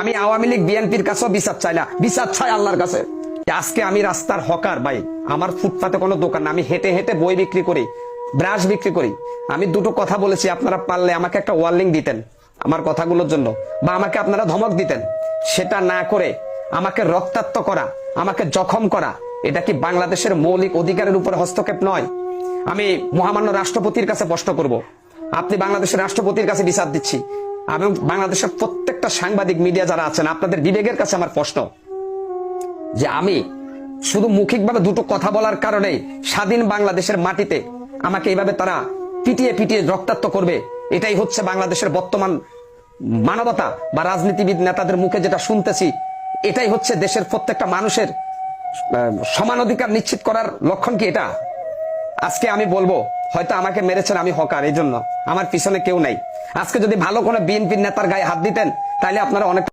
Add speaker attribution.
Speaker 1: আমি আওয়ামী লীগ বিএনপির কাছেও বিচার চাই না, বিচার চাই আল্লাহর কাছে। আজকে আমি রাস্তার হকার ভাই, আমার ফুটপাতে কোনো দোকান না, আমি হেঁটে হেঁটে বই বিক্রি করি, ব্রাশ বিক্রি করি। আমি দুটো কথা বলেছি, আপনারা পারলে আমাকে একটা ওয়ার্নিং দিতেন আমার কথাগুলোর জন্য, বা আমাকে আপনারা ধমক দিতেন। সেটা না করে আমাকে রক্তাক্ত করা, আমাকে জখম করা, এটা কি বাংলাদেশের মৌলিক অধিকারের উপর হস্তক্ষেপ নয়? আমি মহামান্য রাষ্ট্রপতির কাছে প্রশ্ন করব, আপনি বাংলাদেশের রাষ্ট্রপতির কাছে বিচার দিচ্ছি, এবং বাংলাদেশের প্রত্যেকটা সাংবাদিক মিডিয়া যারা আছেন, আপনাদের বিবেকের কাছে আমার প্রশ্ন, যে আমি শুধু মৌখিকভাবে দুটো কথা বলার কারণে স্বাধীন বাংলাদেশের মাটিতে আমাকে এইভাবে তারা পিটিয়ে পিটিয়ে রক্তাক্ত করবে? এটাই হচ্ছে বাংলাদেশের বর্তমান মানবতা বা রাজনীতিবিদ নেতাদের মুখে যেটা শুনতেছি, এটাই হচ্ছে দেশের প্রত্যেকটা মানুষের সমান অধিকার নিশ্চিত করার লক্ষণ কি এটা? আজকে আমি বলবো, হয়তো আমাকে মেরেছেন, আমি হকার, এই জন্য আমার পিছনে কেউ নাই। আজকে যদি ভালো কোনো বিএনপির নেতার গায়ে হাত দিতেন, তাহলে আপনারা অনেক